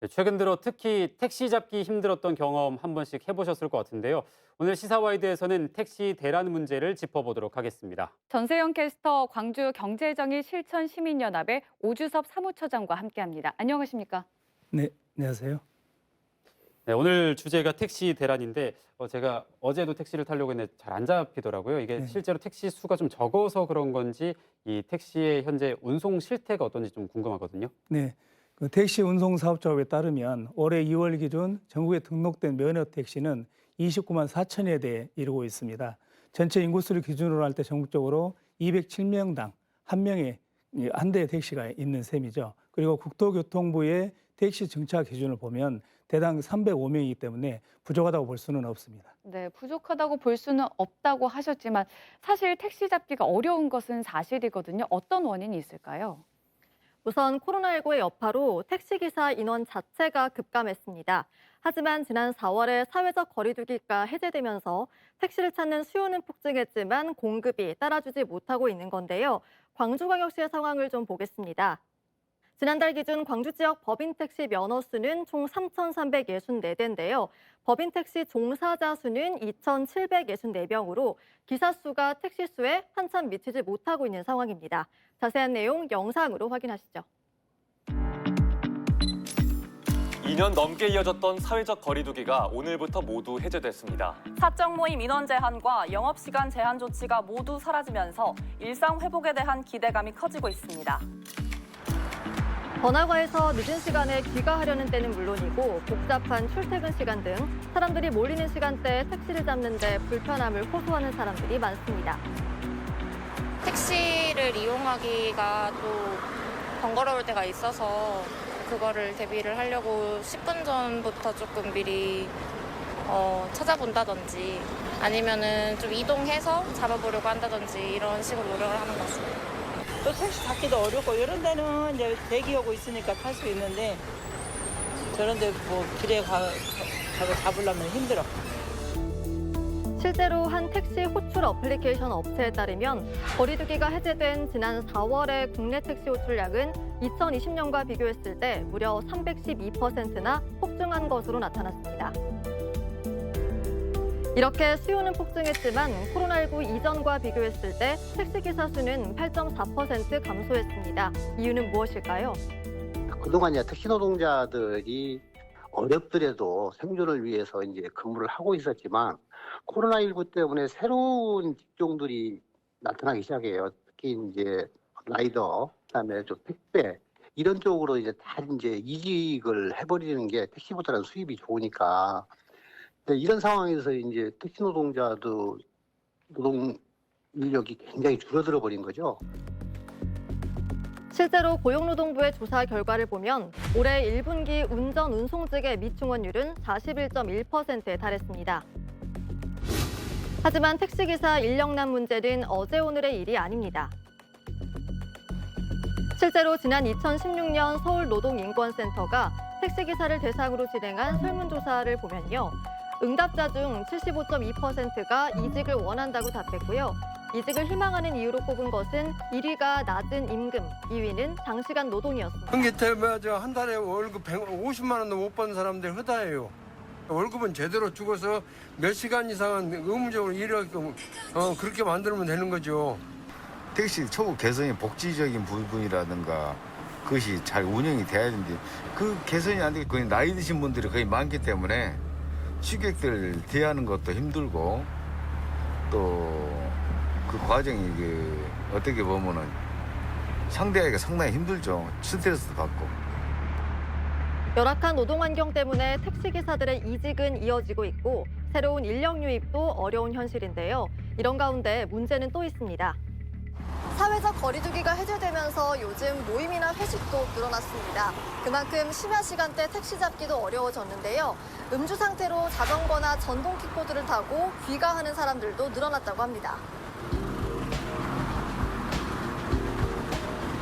네, 최근 들어 특히 택시 잡기 힘들었던 경험 한 번씩 해보셨을 것 같은데요. 오늘 시사와이드에서는 택시 대란 문제를 짚어보도록 하겠습니다. 전세영 캐스터 광주 경제정의 실천 시민연합의 오주섭 사무처장과 함께합니다. 안녕하십니까? 네, 안녕하세요. 네, 오늘 주제가 택시 대란인데 제가 어제도 택시를 타려고 했는데 잘 안 잡히더라고요. 이게 네. 실제로 택시 수가 좀 적어서 그런 건지 이 택시의 현재 운송 실태가 어떤지 좀 궁금하거든요. 네, 그 택시 운송 사업자에 따르면 올해 2월 기준 전국에 등록된 면허 택시는 29만 4천여 대에 이르고 있습니다. 전체 인구수를 기준으로 할 때 전국적으로 207명당 한 대의 택시가 있는 셈이죠. 그리고 국토교통부의 택시 정차 기준을 보면 대당 305명이기 때문에 부족하다고 볼 수는 없습니다. 네, 부족하다고 볼 수는 없다고 하셨지만 사실 택시 잡기가 어려운 것은 사실이거든요. 어떤 원인이 있을까요? 우선 코로나19의 여파로 택시기사 인원 자체가 급감했습니다. 하지만 지난 4월에 사회적 거리두기가 해제되면서 택시를 찾는 수요는 폭증했지만 공급이 따라주지 못하고 있는 건데요. 광주광역시의 상황을 좀 보겠습니다. 지난달 기준 광주 지역 법인 택시 면허 수는 총 3,364대인데요. 법인 택시 종사자 수는 2,764명으로 기사 수가 택시 수에 한참 미치지 못하고 있는 상황입니다. 자세한 내용 영상으로 확인하시죠. 2년 넘게 이어졌던 사회적 거리두기가 오늘부터 모두 해제됐습니다. 사적 모임 인원 제한과 영업시간 제한 조치가 모두 사라지면서 일상 회복에 대한 기대감이 커지고 있습니다. 번화가에서 늦은 시간에 귀가하려는 때는 물론이고 복잡한 출퇴근 시간 등 사람들이 몰리는 시간대에 택시를 잡는 데 불편함을 호소하는 사람들이 많습니다. 택시를 이용하기가 또 번거로울 때가 있어서 그거를 대비를 하려고 10분 전부터 조금 미리 찾아본다든지 아니면은 좀 이동해서 잡아보려고 한다든지 이런 식으로 노력을 하는 것 같습니다. 또 택시 잡기도 어렵고 이런 데는 이제 대기하고 있으니까 탈 수 있는데 저런 데 뭐 길에 가서 잡으려면 힘들어. 실제로 한 택시 호출 어플리케이션 업체에 따르면 거리두기가 해제된 지난 4월의 국내 택시 호출량은 2020년과 비교했을 때 무려 312%나 폭증한 것으로 나타났습니다. 이렇게 수요는 폭증했지만 코로나19 이전과 비교했을 때 택시기사 수는 8.4% 감소했습니다. 이유는 무엇일까요? 그동안 이제 택시 노동자들이 어렵더라도 생존을 위해서 이제 근무를 하고 있었지만 코로나19 때문에 새로운 직종들이 나타나기 시작해요. 특히 이제 라이더, 그다음에 좀 택배 이런 쪽으로 이제 다 이제 이직을 해버리는 게 택시보다는 수입이 좋으니까. 이런 상황에서 이제 택시 노동자도 노동 인력이 굉장히 줄어들어 버린 거죠. 실제로 고용노동부의 조사 결과를 보면 올해 1분기 운전 운송직의 미충원율은 41.1%에 달했습니다. 하지만 택시기사 인력난 문제는 어제 오늘의 일이 아닙니다. 실제로 지난 2016년 서울노동인권센터가 택시기사를 대상으로 진행한 설문조사를 보면요. 응답자 중 75.2%가 이직을 원한다고 답했고요. 이직을 희망하는 이유로 꼽은 것은 1위가 낮은 임금, 2위는 장시간 노동이었습니다. 그게 때문에 한 달에 월급 150만 원도 못 받는 사람들 허다해요. 월급은 제대로 주고서 몇 시간 이상은 의무적으로 일하게끔 그렇게 만들면 되는 거죠. 택시 초보 개선이 복지적인 부분이라든가 그것이 잘 운영이 돼야 되는데 그 개선이 안 되고 거의 나이 드신 분들이 거의 많기 때문에 취객들 대하는 것도 힘들고 또 그 과정이 어떻게 보면은 상대하기가 상당히 힘들죠. 스트레스도 받고. 열악한 노동 환경 때문에 택시기사들의 이직은 이어지고 있고 새로운 인력 유입도 어려운 현실인데요. 이런 가운데 문제는 또 있습니다. 사회적 거리두기가 해제되면서 요즘 모임이나 회식도 늘어났습니다. 그만큼 심야 시간대 택시 잡기도 어려워졌는데요. 음주 상태로 자전거나 전동 킥보드를 타고 귀가하는 사람들도 늘어났다고 합니다.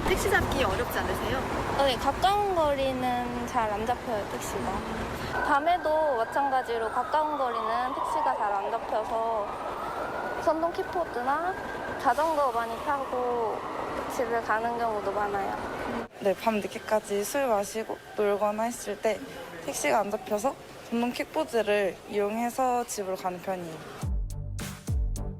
택시 잡기 어렵지 않으세요? 네, 가까운 거리는 잘 안 잡혀요, 택시가. 밤에도 마찬가지로 가까운 거리는 택시가 잘 안 잡혀서 전동 킥보드나 자전거 많이 타고 집에 가는 경우도 많아요. 네, 밤 늦게까지 술 마시고 놀거나 했을 때 택시가 안 잡혀서 전동 킥보드를 이용해서 집으로 가는 편이에요.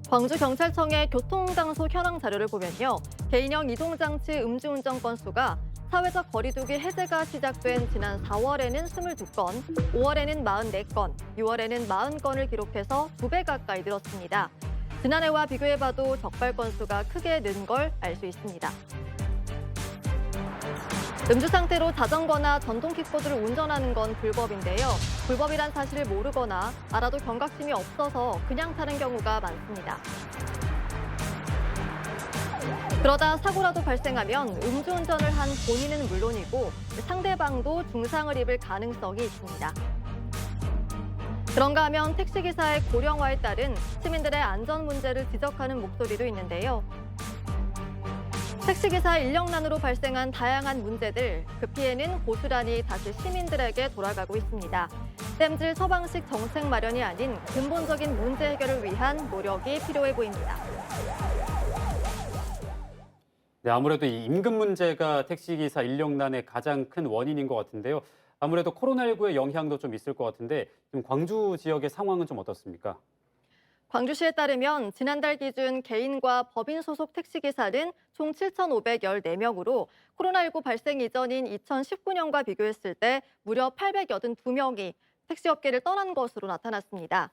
광주경찰청의 교통장소 현황 자료를 보면요. 개인형 이동장치 음주운전 건수가 사회적 거리두기 해제가 시작된 지난 4월에는 22건, 5월에는 44건, 6월에는 40건을 기록해서 2배 가까이 늘었습니다. 지난해와 비교해봐도 적발 건수가 크게 는 걸 알 수 있습니다. 음주 상태로 자전거나 전동 킥보드를 운전하는 건 불법인데요. 불법이란 사실을 모르거나 알아도 경각심이 없어서 그냥 타는 경우가 많습니다. 그러다 사고라도 발생하면 음주운전을 한 본인은 물론이고 상대방도 중상을 입을 가능성이 있습니다. 그런가 하면 택시기사의 고령화에 따른 시민들의 안전 문제를 지적하는 목소리도 있는데요. 택시기사 인력난으로 발생한 다양한 문제들, 그 피해는 고스란히 다시 시민들에게 돌아가고 있습니다. 땜질 서방식 정책 마련이 아닌 근본적인 문제 해결을 위한 노력이 필요해 보입니다. 네, 아무래도 이 임금 문제가 택시기사 인력난의 가장 큰 원인인 것 같은데요. 아무래도 코로나19의 영향도 좀 있을 것 같은데 지금 광주 지역의 상황은 좀 어떻습니까? 광주시에 따르면 지난달 기준 개인과 법인 소속 택시기사는 총 7,514명으로 코로나19 발생 이전인 2019년과 비교했을 때 무려 882명이 택시업계를 떠난 것으로 나타났습니다.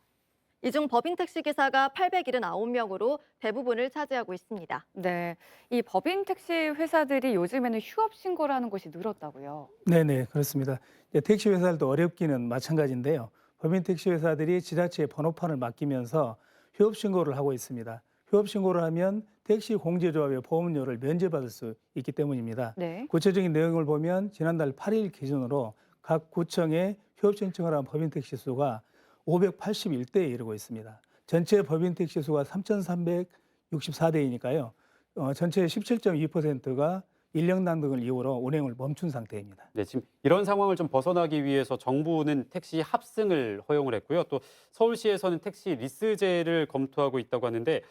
이 중 법인 택시기사가 879명으로 대부분을 차지하고 있습니다. 네, 이 법인 택시 회사들이 요즘에는 휴업 신고를 하는 곳이 늘었다고요. 네네, 그렇습니다. 이제 택시 회사들도 어렵기는 마찬가지인데요. 법인 택시 회사들이 지자체에 번호판을 맡기면서 휴업 신고를 하고 있습니다. 휴업 신고를 하면 택시 공제조합의 보험료를 면제받을 수 있기 때문입니다. 네. 구체적인 내용을 보면 지난달 8일 기준으로 각 구청에 휴업 신청을 한 법인 택시 수가 581대에 이르고 있습니다. 전체 법인 택시 수가 3,364대이니까요. 전체의 17.2%가 인력난 등을 이유로 운행을 멈춘 상태입니다. 네, 지금 이런 상황을 좀 벗어나기 위해서 정부는 택시 합승을 허용을 했고요. 또 서울시에서는 택시 리스제를 검토하고 있다고 하는데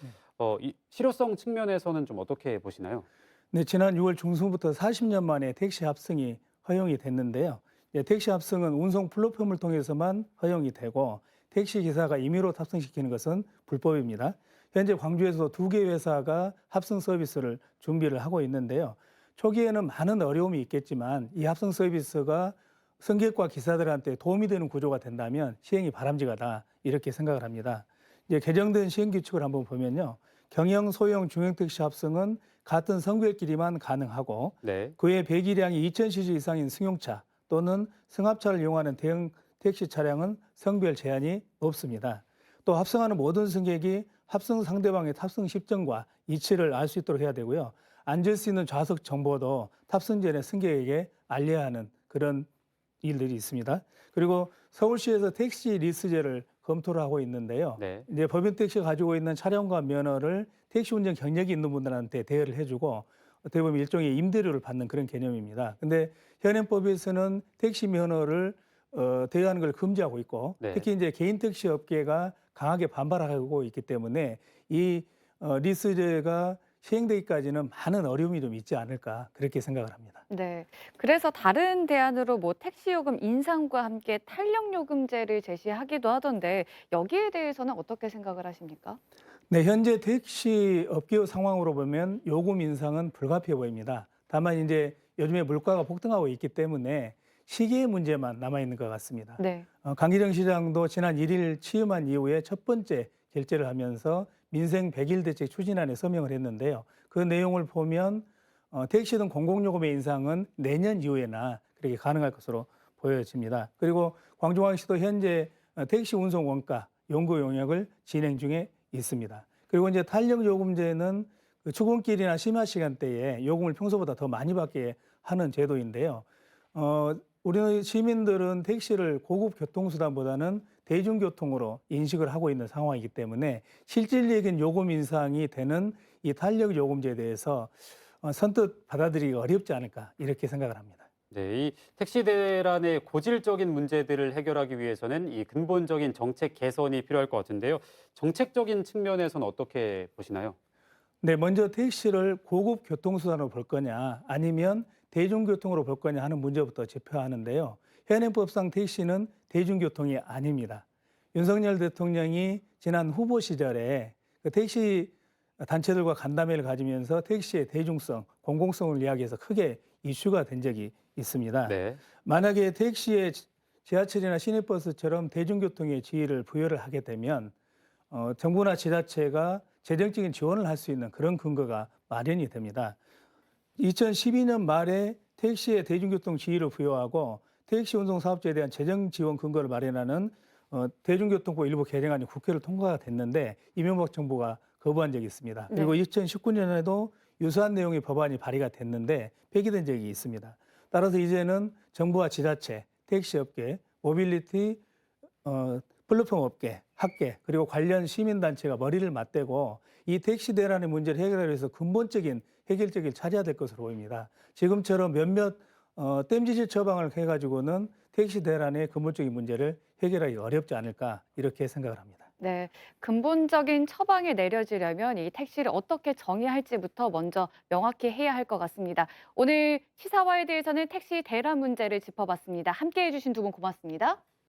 이 실효성 측면에서는 좀 어떻게 보시나요? 네, 지난 6월 중순부터 40년 만에 택시 합승이 허용이 됐는데요. 택시 합승은 운송 플랫폼을 통해서만 허용이 되고 택시 기사가 임의로 탑승시키는 것은 불법입니다. 현재 광주에서 2개 회사가 합승 서비스를 준비를 하고 있는데요. 초기에는 많은 어려움이 있겠지만 이 합승 서비스가 승객과 기사들한테 도움이 되는 구조가 된다면 시행이 바람직하다 이렇게 생각을 합니다. 이제 개정된 시행 규칙을 한번 보면요. 경영, 소형, 중형 택시 합승은 같은 성별끼리만 가능하고 네. 그외 배기량이 2,000cc 이상인 승용차 또는 승합차를 이용하는 대형 택시 차량은 성별 제한이 없습니다. 또 합승하는 모든 승객이 합승 상대방의 탑승 시점과 위치를 알 수 있도록 해야 되고요. 앉을 수 있는 좌석 정보도 탑승 전에 승객에게 알려야 하는 그런 일들이 있습니다. 그리고 서울시에서 택시 리스제를 검토를 하고 있는데요. 네. 이제 법인 택시가 가지고 있는 차량과 면허를 택시 운전 경력이 있는 분들한테 대여를 해주고 어떻게 보면 일종의 임대료를 받는 그런 개념입니다. 근데 현행법에서는 택시 면허를 대여하는 걸 금지하고 있고 네. 특히 이제 개인 택시 업계가 강하게 반발하고 있기 때문에 이 리스제가 시행되기까지는 많은 어려움이 좀 있지 않을까 그렇게 생각을 합니다. 네, 그래서 다른 대안으로 뭐 택시 요금 인상과 함께 탄력 요금제를 제시하기도 하던데 여기에 대해서는 어떻게 생각을 하십니까? 네, 현재 택시 업계 상황으로 보면 요금 인상은 불가피해 보입니다. 다만 이제 요즘에 물가가 폭등하고 있기 때문에 시기의 문제만 남아 있는 것 같습니다. 네. 강기정 시장도 지난 1일 취임한 이후에 첫 번째 결재를 하면서 민생 100일 대책 추진안에 서명을 했는데요. 그 내용을 보면 택시 등 공공요금의 인상은 내년 이후에나 그렇게 가능할 것으로 보여집니다. 그리고 광주광역시도 현재 택시 운송 원가 연구 용역을 진행 중에 있습니다. 그리고 이제 탄력 요금제는 출근길이나 심야 시간대에 요금을 평소보다 더 많이 받게 하는 제도인데요. 우리 시민들은 택시를 고급 교통수단보다는 대중교통으로 인식을 하고 있는 상황이기 때문에 실질적인 요금 인상이 되는 이 탄력 요금제에 대해서 선뜻 받아들이기 어렵지 않을까 이렇게 생각을 합니다. 네, 이 택시 대란의 고질적인 문제들을 해결하기 위해서는 이 근본적인 정책 개선이 필요할 것 같은데요. 정책적인 측면에서는 어떻게 보시나요? 네, 먼저 택시를 고급 교통수단으로 볼 거냐 아니면 대중교통으로 볼 거냐 하는 문제부터 짚어하는데요. 현행법상 택시는 대중교통이 아닙니다. 윤석열 대통령이 지난 후보 시절에 그 택시 단체들과 간담회를 가지면서 택시의 대중성, 공공성을 이야기해서 크게 이슈가 된 적이 있습니다. 네. 만약에 택시에 지하철이나 시내버스처럼 대중교통의 지위를 부여를 하게 되면 정부나 지자체가 재정적인 지원을 할 수 있는 그런 근거가 마련이 됩니다. 2012년 말에 택시에 대중교통 지위를 부여하고 택시 운송 사업자에 대한 재정 지원 근거를 마련하는 대중교통법 일부 개정안이 국회를 통과가 됐는데 이명박 정부가 거부한 적이 있습니다. 네. 그리고 2019년에도 유사한 내용의 법안이 발의가 됐는데 폐기된 적이 있습니다. 따라서 이제는 정부와 지자체, 택시업계, 모빌리티, 플랫폼 업계, 학계 그리고 관련 시민단체가 머리를 맞대고 이 택시 대란의 문제를 해결하기 위해서 근본적인 해결책을 찾아야 될 것으로 보입니다. 지금처럼 몇몇 땜질질 처방을 해가지고는 택시 대란의 근본적인 문제를 해결하기 어렵지 않을까 이렇게 생각을 합니다. 네, 근본적인 처방이 내려지려면 이 택시를 어떻게 정의할지부터 먼저 명확히 해야 할 것 같습니다. 오늘 시사와에 대해서는 택시 대란 문제를 짚어봤습니다. 함께해 주신 두 분 고맙습니다.